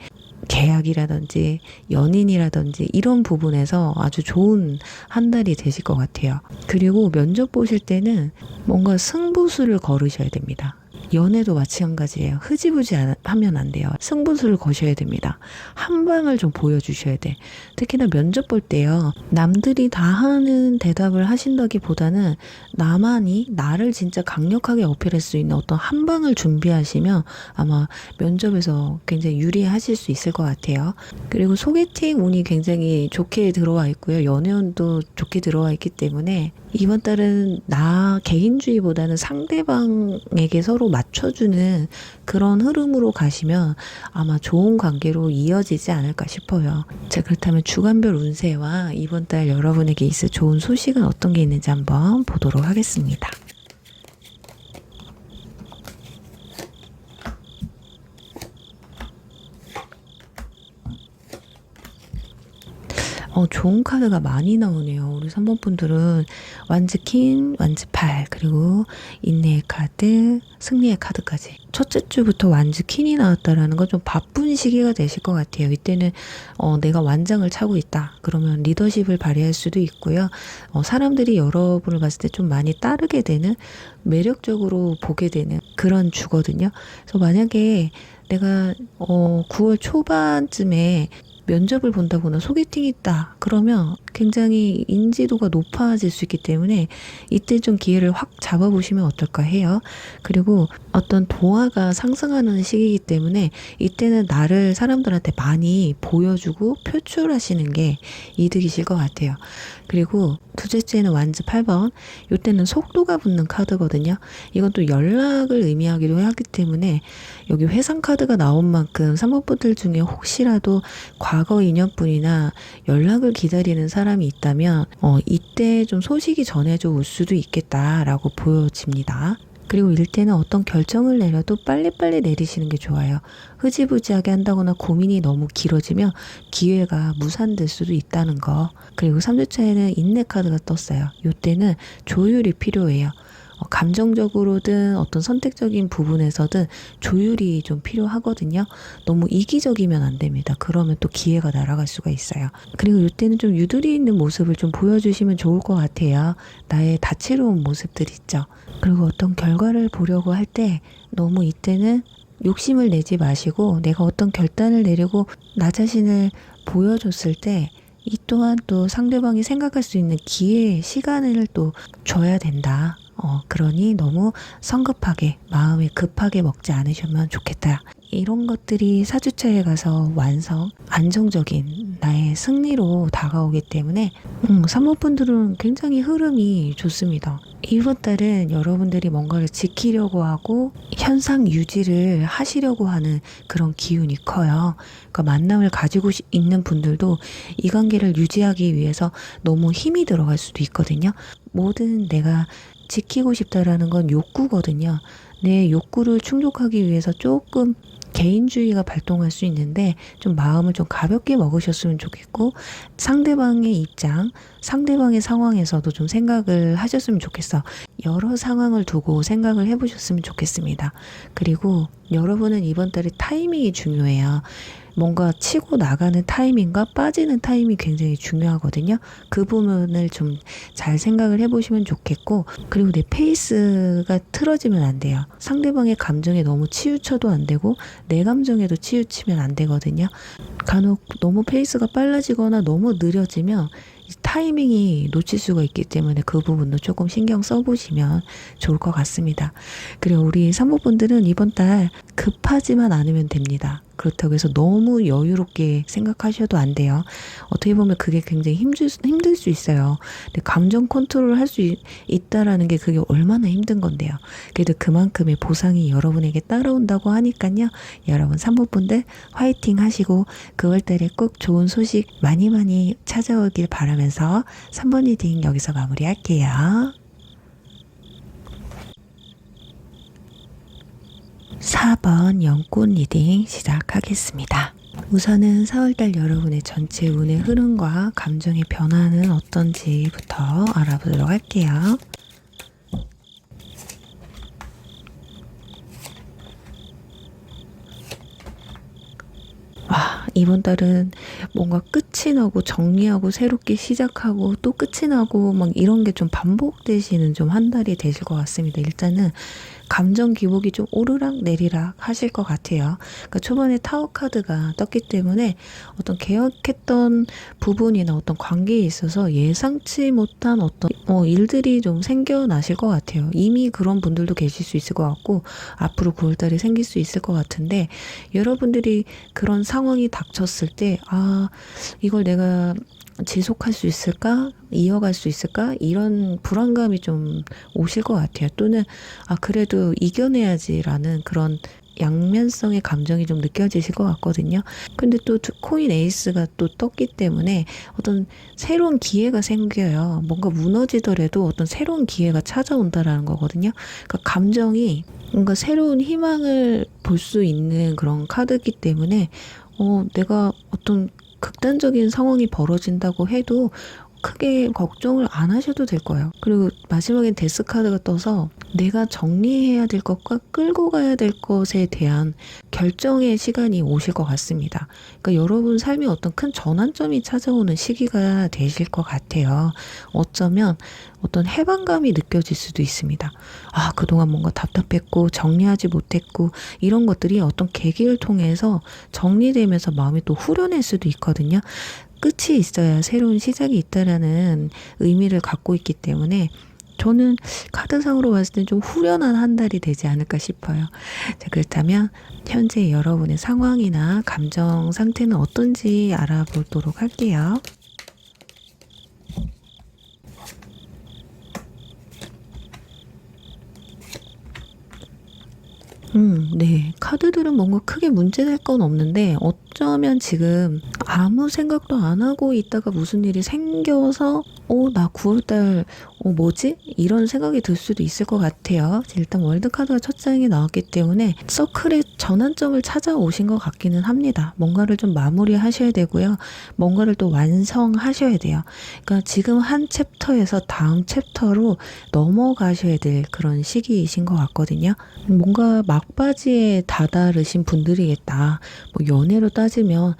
계약이라든지 연인이라든지 이런 부분에서 아주 좋은 한 달이 되실 것 같아요. 그리고 면접 보실 때는 뭔가 승부수를 걸으셔야 됩니다. 연애도 마찬가지예요. 흐지부지 하면 안 돼요. 승부수를 거셔야 됩니다. 한 방을 좀 보여주셔야 돼. 특히나 면접 볼 때요. 남들이 다 하는 대답을 하신다기보다는 나만이 나를 진짜 강력하게 어필할 수 있는 어떤 한 방을 준비하시면 아마 면접에서 굉장히 유리하실 수 있을 것 같아요. 그리고 소개팅 운이 굉장히 좋게 들어와 있고요. 연애운도 좋게 들어와 있기 때문에 이번 달은 나 개인주의보다는 상대방에게 서로 맞춰주는 그런 흐름으로 가시면 아마 좋은 관계로 이어지지 않을까 싶어요. 자, 그렇다면 주간별 운세와 이번 달 여러분에게 있을 좋은 소식은 어떤 게 있는지 한번 보도록 하겠습니다. 좋은 카드가 많이 나오네요. 우리 3번 분들은 완즈 킹, 완즈 8, 그리고 인내의 카드, 승리의 카드까지. 첫째 주부터 완즈 킹이 나왔다라는 건 좀 바쁜 시기가 되실 것 같아요. 이때는 내가 완장을 차고 있다. 그러면 리더십을 발휘할 수도 있고요. 사람들이 여러분을 봤을 때 좀 많이 따르게 되는, 매력적으로 보게 되는 그런 주거든요. 그래서 만약에 내가 9월 초반쯤에 면접을 본다거나 소개팅이 있다 그러면 굉장히 인지도가 높아질 수 있기 때문에 이때 좀 기회를 확 잡아보시면 어떨까 해요. 그리고 어떤 도화가 상승하는 시기이기 때문에 이때는 나를 사람들한테 많이 보여주고 표출하시는 게 이득이실 것 같아요. 그리고 둘째째는 완즈 8번, 이때는 속도가 붙는 카드거든요. 이건 또 연락을 의미하기도 하기 때문에 여기 회상 카드가 나온 만큼 3번 분들 중에 혹시라도 과거 인연분이나 연락을 기다리는 사람이 있다면 이때 좀 소식이 전해져 올 수도 있겠다라고 보여집니다. 그리고 일 때는 어떤 결정을 내려도 빨리빨리 내리시는 게 좋아요. 흐지부지하게 한다거나 고민이 너무 길어지면 기회가 무산될 수도 있다는 거. 그리고 3주차에는 인내 카드가 떴어요. 이때는 조율이 필요해요. 감정적으로든 어떤 선택적인 부분에서든 조율이 좀 필요하거든요. 너무 이기적이면 안 됩니다. 그러면 또 기회가 날아갈 수가 있어요. 그리고 이때는 좀 유두리 있는 모습을 좀 보여주시면 좋을 것 같아요. 나의 다채로운 모습들 있죠. 그리고 어떤 결과를 보려고 할 때 너무 이때는 욕심을 내지 마시고 내가 어떤 결단을 내리고 나 자신을 보여줬을 때 이 또한 또 상대방이 생각할 수 있는 기회, 시간을 또 줘야 된다. 그러니 너무 성급하게, 마음에 급하게 먹지 않으시면 좋겠다. 이런 것들이 4주차에 가서 완성, 안정적인 나의 승리로 다가오기 때문에 사모분들은 굉장히 흐름이 좋습니다. 이번 달은 여러분들이 뭔가를 지키려고 하고 현상 유지를 하시려고 하는 그런 기운이 커요. 그러니까 만남을 가지고 있는 분들도 이 관계를 유지하기 위해서 너무 힘이 들어갈 수도 있거든요. 뭐든 내가 지키고 싶다라는 건 욕구거든요. 내 욕구를 충족하기 위해서 조금 개인주의가 발동할 수 있는데 좀 마음을 좀 가볍게 먹으셨으면 좋겠고 상대방의 입장, 상대방의 상황에서도 좀 생각을 하셨으면 좋겠어. 여러 상황을 두고 생각을 해보셨으면 좋겠습니다. 그리고 여러분은 이번 달에 타이밍이 중요해요. 뭔가 치고 나가는 타이밍과 빠지는 타이밍이 굉장히 중요하거든요. 그 부분을 좀 잘 생각을 해보시면 좋겠고 그리고 내 페이스가 틀어지면 안 돼요. 상대방의 감정에 너무 치우쳐도 안 되고 내 감정에도 치우치면 안 되거든요. 간혹 너무 페이스가 빨라지거나 너무 느려지면 타이밍이 놓칠 수가 있기 때문에 그 부분도 조금 신경 써보시면 좋을 것 같습니다. 그리고 우리 산모분들은 이번 달 급하지만 않으면 됩니다. 그렇다고 해서 너무 여유롭게 생각하셔도 안 돼요. 어떻게 보면 그게 굉장히 힘들 수 있어요. 근데 감정 컨트롤을 할 수 있다라는 게 그게 얼마나 힘든 건데요. 그래도 그만큼의 보상이 여러분에게 따라온다고 하니까요. 여러분 산모분들 화이팅 하시고 9월달에 꼭 좋은 소식 많이 많이 찾아오길 바라면서 3번 리딩 여기서 마무리할게요. 4번 영꽃 리딩 시작하겠습니다. 우선은 4월달 여러분의 전체 운의 흐름과 감정의 변화는 어떤지부터 알아보도록 할게요. 이번 달은 뭔가 끝이 나고 정리하고 새롭게 시작하고 또 끝이 나고 막 이런 게 좀 반복되시는 좀 한 달이 되실 것 같습니다. 일단은 감정 기복이 좀 오르락 내리락 하실 것 같아요. 그러니까 초반에 타워 카드가 떴기 때문에 어떤 계획했던 부분이나 어떤 관계에 있어서 예상치 못한 어떤 일들이 좀 생겨나실 것 같아요. 이미 그런 분들도 계실 수 있을 것 같고 앞으로 9월달에 생길 수 있을 것 같은데 여러분들이 그런 상황이 닥쳤을 때 이걸 내가 지속할 수 있을까? 이어갈 수 있을까? 이런 불안감이 좀 오실 것 같아요. 또는 그래도 이겨내야지라는 그런 양면성의 감정이 좀 느껴지실 것 같거든요. 근데 또 코인 에이스가 또 떴기 때문에 어떤 새로운 기회가 생겨요. 뭔가 무너지더라도 어떤 새로운 기회가 찾아온다라는 거거든요. 그러니까 감정이 뭔가 새로운 희망을 볼 수 있는 그런 카드이기 때문에 내가 어떤 극단적인 상황이 벌어진다고 해도 크게 걱정을 안 하셔도 될 거예요. 그리고 마지막엔 데스 카드가 떠서 내가 정리해야 될 것과 끌고 가야 될 것에 대한 결정의 시간이 오실 것 같습니다. 그러니까 여러분 삶에 어떤 큰 전환점이 찾아오는 시기가 되실 것 같아요. 어쩌면 어떤 해방감이 느껴질 수도 있습니다. 그동안 뭔가 답답했고 정리하지 못했고 이런 것들이 어떤 계기를 통해서 정리되면서 마음이 또 후련할 수도 있거든요. 끝이 있어야 새로운 시작이 있다라는 의미를 갖고 있기 때문에 저는 카드상으로 봤을 때 좀 후련한 한 달이 되지 않을까 싶어요. 자, 그렇다면 현재 여러분의 상황이나 감정 상태는 어떤지 알아보도록 할게요. 네. 카드들은 뭔가 크게 문제될 건 없는데 어쩌면 지금 아무 생각도 안 하고 있다가 무슨 일이 생겨서 나 9월달 뭐지? 이런 생각이 들 수도 있을 것 같아요. 일단 월드카드가 첫 장에 나왔기 때문에 서클의 전환점을 찾아오신 것 같기는 합니다. 뭔가를 좀 마무리하셔야 되고요. 뭔가를 또 완성하셔야 돼요. 그러니까 지금 한 챕터에서 다음 챕터로 넘어가셔야 될 그런 시기이신 것 같거든요. 뭔가 막바지에 다다르신 분들이겠다. 뭐 연애로 따지면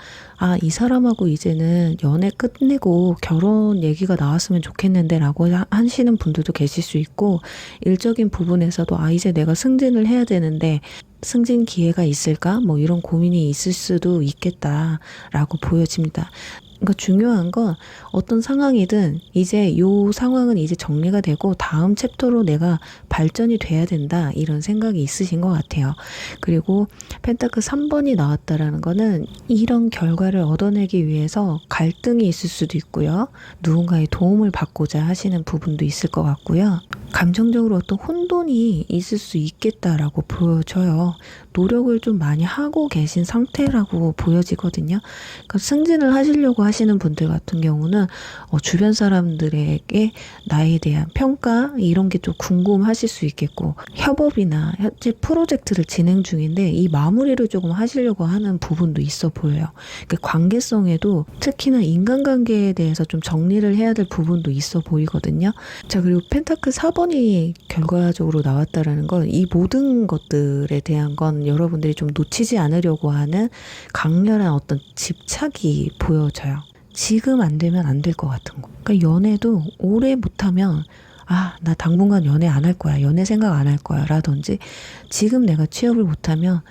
이 사람하고 이제는 연애 끝내고 결혼 얘기가 나왔으면 좋겠는데 라고 하시는 분들도 계실 수 있고, 일적인 부분에서도 이제 내가 승진을 해야 되는데 승진 기회가 있을까? 뭐 이런 고민이 있을 수도 있겠다라고 보여집니다. 그러니까 중요한 건 어떤 상황이든 이제 요 상황은 이제 정리가 되고 다음 챕터로 내가 발전이 돼야 된다, 이런 생각이 있으신 것 같아요. 그리고 펜타클 3번이 나왔다라는 거는 이런 결과를 얻어내기 위해서 갈등이 있을 수도 있고요. 누군가의 도움을 받고자 하시는 부분도 있을 것 같고요. 감정적으로 어떤 혼돈이 있을 수 있겠다라고 보여져요. 노력을 좀 많이 하고 계신 상태라고 보여지거든요. 그러니까 승진을 하시려고 하시는 분들 같은 경우는 주변 사람들에게 나에 대한 평가 이런 게 좀 궁금하실 수 있겠고, 협업이나 현재 프로젝트를 진행 중인데 이 마무리를 조금 하시려고 하는 부분도 있어 보여요. 그러니까 관계성에도 특히나 인간관계에 대해서 좀 정리를 해야 될 부분도 있어 보이거든요. 자, 그리고 펜타클 4번이 결과적으로 나왔다라는 건 이 모든 것들에 대한 건 여러분들이 좀 놓치지 않으려고 하는 강렬한 어떤 집착이 보여져요. 지금 안 되면 안 될 것 같은 거. 그러니까 연애도 오래 못하면 나 당분간 연애 안 할 거야. 연애 생각 안 할 거야. 라든지 지금 내가 취업을 못하면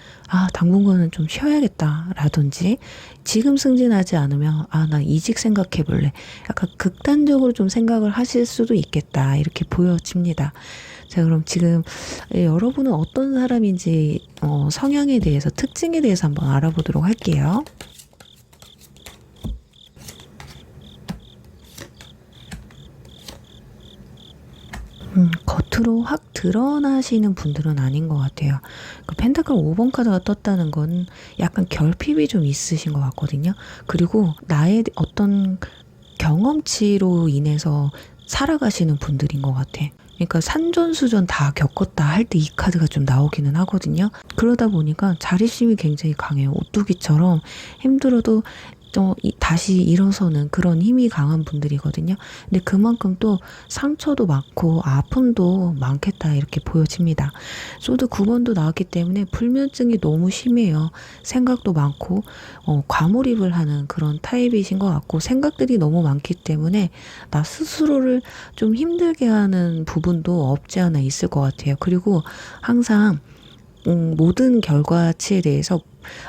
당분간은 좀 쉬어야겠다. 라든지 지금 승진하지 않으면 나 이직 생각해 볼래. 약간 극단적으로 좀 생각을 하실 수도 있겠다. 이렇게 보여집니다. 자, 그럼 지금 여러분은 어떤 사람인지 성향에 대해서, 특징에 대해서 한번 알아보도록 할게요. 겉으로 확 드러나시는 분들은 아닌 것 같아요. 그 펜타클 5번 카드가 떴다는 건 약간 결핍이 좀 있으신 것 같거든요. 그리고 나의 어떤 경험치로 인해서 살아가시는 분들인 것 같아. 그러니까 산전수전 다 겪었다 할 때 이 카드가 좀 나오기는 하거든요. 그러다 보니까 자립심이 굉장히 강해요. 오뚜기처럼 힘들어도 다시 일어서는 그런 힘이 강한 분들이거든요. 근데 그만큼 또 상처도 많고 아픔도 많겠다, 이렇게 보여집니다. 소드 9번도 나왔기 때문에 불면증이 너무 심해요. 생각도 많고 과몰입을 하는 그런 타입이신 것 같고, 생각들이 너무 많기 때문에 나 스스로를 좀 힘들게 하는 부분도 없지 않아 있을 것 같아요. 그리고 항상 모든 결과치에 대해서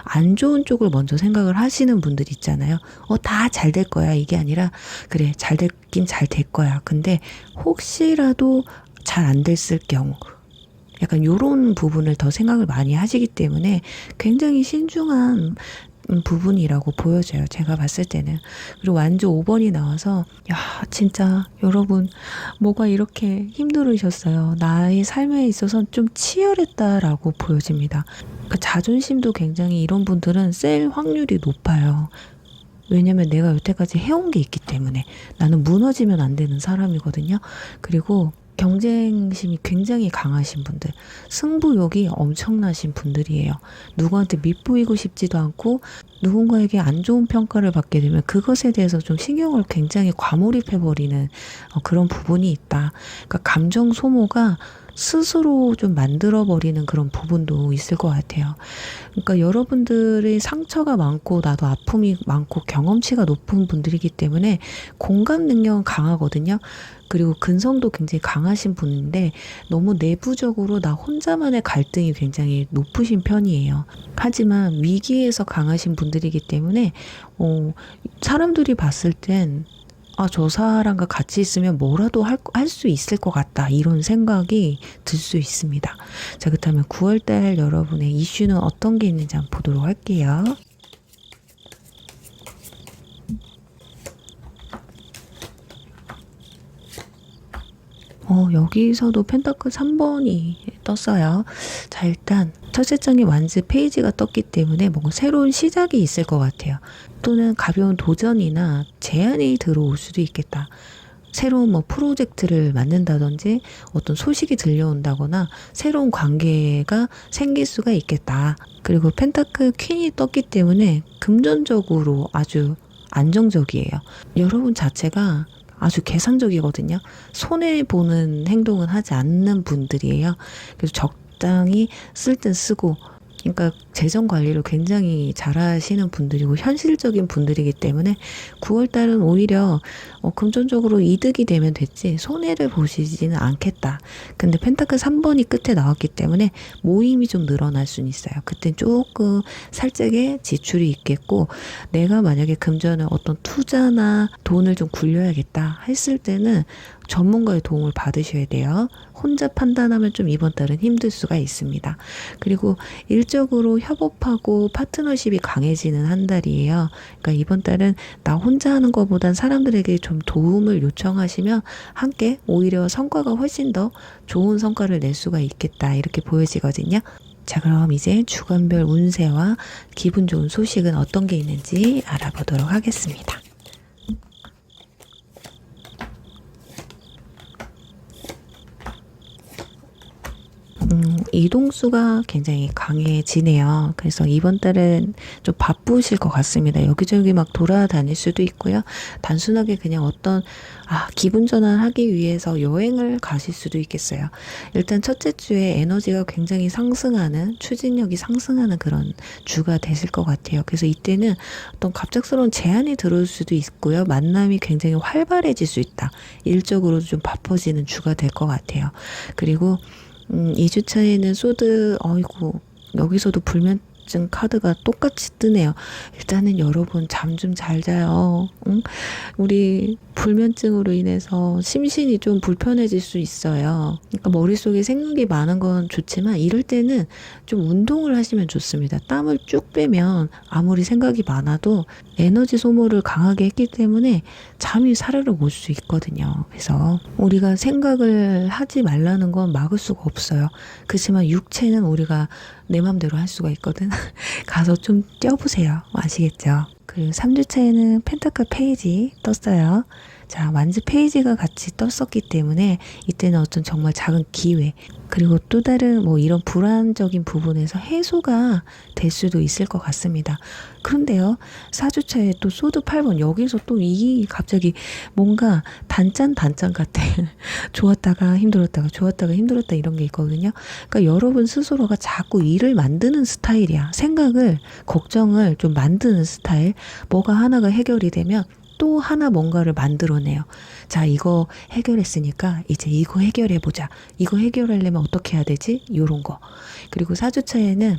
안 좋은 쪽을 먼저 생각을 하시는 분들 있잖아요. 다 잘 될 거야. 이게 아니라, 그래, 잘 됐긴 잘 될 거야. 근데 혹시라도 잘 안 됐을 경우, 약간 요런 부분을 더 생각을 많이 하시기 때문에 굉장히 신중한 부분이라고 보여져요. 제가 봤을 때는. 그리고 완주 5번이 나와서 진짜 여러분 뭐가 이렇게 힘들으셨어요. 나의 삶에 있어서 좀 치열했다라고 보여집니다. 그 자존심도 굉장히 이런 분들은 셀 확률이 높아요. 왜냐면 내가 여태까지 해온 게 있기 때문에 나는 무너지면 안 되는 사람이거든요. 그리고 경쟁심이 굉장히 강하신 분들, 승부욕이 엄청나신 분들이에요. 누구한테 밉보이고 싶지도 않고 누군가에게 안 좋은 평가를 받게 되면 그것에 대해서 좀 신경을 굉장히 과몰입해버리는 그런 부분이 있다. 그러니까 감정 소모가 스스로 좀 만들어버리는 그런 부분도 있을 것 같아요. 그러니까 여러분들의 상처가 많고 나도 아픔이 많고 경험치가 높은 분들이기 때문에 공감 능력은 강하거든요. 그리고 근성도 굉장히 강하신 분인데 너무 내부적으로 나 혼자만의 갈등이 굉장히 높으신 편이에요. 하지만 위기에서 강하신 분들이기 때문에 사람들이 봤을 땐 저 사람과 같이 있으면 뭐라도 할 수 있을 것 같다, 이런 생각이 들 수 있습니다. 자, 그렇다면 9월달 여러분의 이슈는 어떤 게 있는지 한번 보도록 할게요. 여기서도 펜타클 3번이 떴어요. 자, 일단 첫째 장에 완즈 페이지가 떴기 때문에 뭔가 새로운 시작이 있을 것 같아요. 또는 가벼운 도전이나 제안이 들어올 수도 있겠다. 새로운 뭐 프로젝트를 만든다든지 어떤 소식이 들려온다거나 새로운 관계가 생길 수가 있겠다. 그리고 펜타클 퀸이 떴기 때문에 금전적으로 아주 안정적이에요. 여러분 자체가 아주 계산적이거든요. 손해보는 행동은 하지 않는 분들이에요. 그래서 적당히 쓸 땐 쓰고, 그러니까 재정 관리를 굉장히 잘하시는 분들이고 현실적인 분들이기 때문에 9월달은 오히려 금전적으로 이득이 되면 됐지 손해를 보시지는 않겠다. 근데 펜타클 3번이 끝에 나왔기 때문에 모임이 좀 늘어날 수는 있어요. 그땐 조금 살짝의 지출이 있겠고, 내가 만약에 금전을 어떤 투자나 돈을 좀 굴려야겠다 했을 때는 전문가의 도움을 받으셔야 돼요. 혼자 판단하면 좀 이번 달은 힘들 수가 있습니다. 그리고 일적으로 협업하고 파트너십이 강해지는 한 달이에요. 그러니까 이번 달은 나 혼자 하는 것보단 사람들에게 좀 도움을 요청하시면 함께 오히려 성과가 훨씬 더 좋은 성과를 낼 수가 있겠다, 이렇게 보여지거든요. 자, 그럼 이제 주간별 운세와 기분 좋은 소식은 어떤 게 있는지 알아보도록 하겠습니다. 이동수가 굉장히 강해지네요. 그래서 이번 달은 좀 바쁘실 것 같습니다. 여기저기 막 돌아다닐 수도 있고요. 단순하게 그냥 어떤 기분 전환하기 위해서 여행을 가실 수도 있겠어요. 일단 첫째 주에 에너지가 굉장히 상승하는, 추진력이 상승하는 그런 주가 되실 것 같아요. 그래서 이때는 어떤 갑작스러운 제안이 들어올 수도 있고요. 만남이 굉장히 활발해질 수 있다. 일적으로도 좀 바빠지는 주가 될 것 같아요. 그리고 2주차에는 소드, 어이구, 여기서도 불면증 카드가 똑같이 뜨네요. 일단은 여러분 잠 좀 잘 자요. 응? 우리 불면증으로 인해서 심신이 좀 불편해질 수 있어요. 그러니까 머릿속에 생각이 많은 건 좋지만 이럴 때는 좀 운동을 하시면 좋습니다. 땀을 쭉 빼면 아무리 생각이 많아도 에너지 소모를 강하게 했기 때문에 잠이 사르르 올 수 있거든요. 그래서 우리가 생각을 하지 말라는 건 막을 수가 없어요. 그렇지만 육체는 우리가 내 맘대로 할 수가 있거든. 가서 좀 뛰어보세요. 아시겠죠? 그리고 3주차에는 펜타클 페이지 떴어요. 자, 완즈 페이지가 같이 떴었기 때문에 이때는 어떤 정말 작은 기회, 그리고 또 다른 뭐 이런 불안적인 부분에서 해소가 될 수도 있을 것 같습니다. 그런데요, 4주차에 또 소드 8번, 여기서 또 갑자기 뭔가 단짠 같아. 좋았다가 힘들었다가 좋았다가 힘들었다, 이런 게 있거든요. 그러니까 여러분 스스로가 자꾸 일을 만드는 스타일이야. 생각을, 걱정을 좀 만드는 스타일. 뭐가 하나가 해결이 되면 또 하나 뭔가를 만들어내요. 자, 이거 해결했으니까 이제 이거 해결해보자. 이거 해결하려면 어떻게 해야 되지? 요런 거. 그리고 4주차에는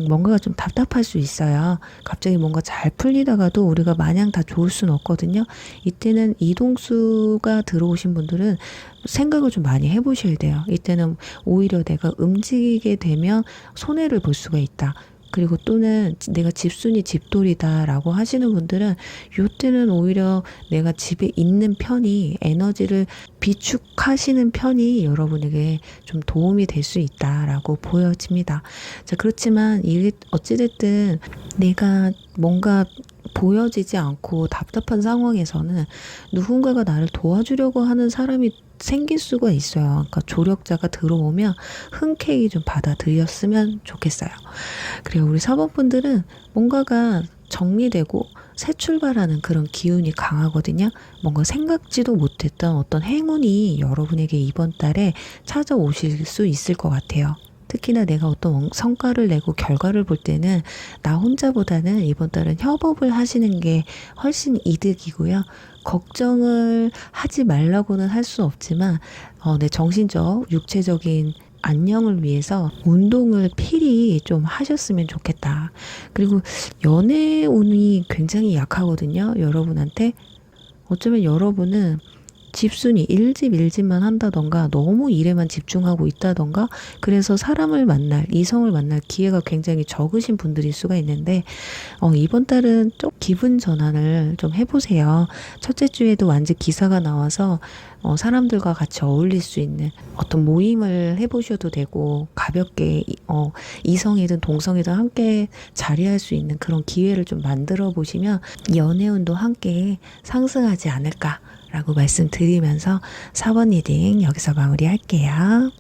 뭔가가 좀 답답할 수 있어요. 갑자기 뭔가 잘 풀리다가도 우리가 마냥 다 좋을 수는 없거든요. 이때는 이동수가 들어오신 분들은 생각을 좀 많이 해보셔야 돼요. 이때는 오히려 내가 움직이게 되면 손해를 볼 수가 있다. 그리고 또는 내가 집순이 집돌이다라고 하시는 분들은 이때는 오히려 내가 집에 있는 편이, 에너지를 비축하시는 편이 여러분에게 좀 도움이 될 수 있다라고 보여집니다. 자, 그렇지만 이게 어찌됐든 내가 뭔가 보여지지 않고 답답한 상황에서는 누군가가 나를 도와주려고 하는 사람이 생길 수가 있어요. 그러니까 조력자가 들어오면 흔쾌히 좀 받아들였으면 좋겠어요. 그리고 우리 사모분들은 뭔가가 정리되고 새 출발하는 그런 기운이 강하거든요. 뭔가 생각지도 못했던 어떤 행운이 여러분에게 이번 달에 찾아오실 수 있을 것 같아요. 특히나 내가 어떤 성과를 내고 결과를 볼 때는 나 혼자보다는 이번 달은 협업을 하시는 게 훨씬 이득이고요. 걱정을 하지 말라고는 할 수 없지만 내 정신적, 육체적인 안녕을 위해서 운동을 필히 좀 하셨으면 좋겠다. 그리고 연애 운이 굉장히 약하거든요. 여러분한테. 어쩌면 여러분은 집순이 일집만 한다던가 너무 일에만 집중하고 있다던가 그래서 사람을 만날 이성을 만날 기회가 굉장히 적으신 분들일 수가 있는데 이번 달은 좀 기분 전환을 좀 해보세요. 첫째 주에도 완전 기사가 나와서 사람들과 같이 어울릴 수 있는 어떤 모임을 해보셔도 되고 가볍게 이성이든 동성이든 함께 자리할 수 있는 그런 기회를 좀 만들어 보시면 연애운도 함께 상승하지 않을까라고 말씀드리면서 4번 리딩 여기서 마무리할게요.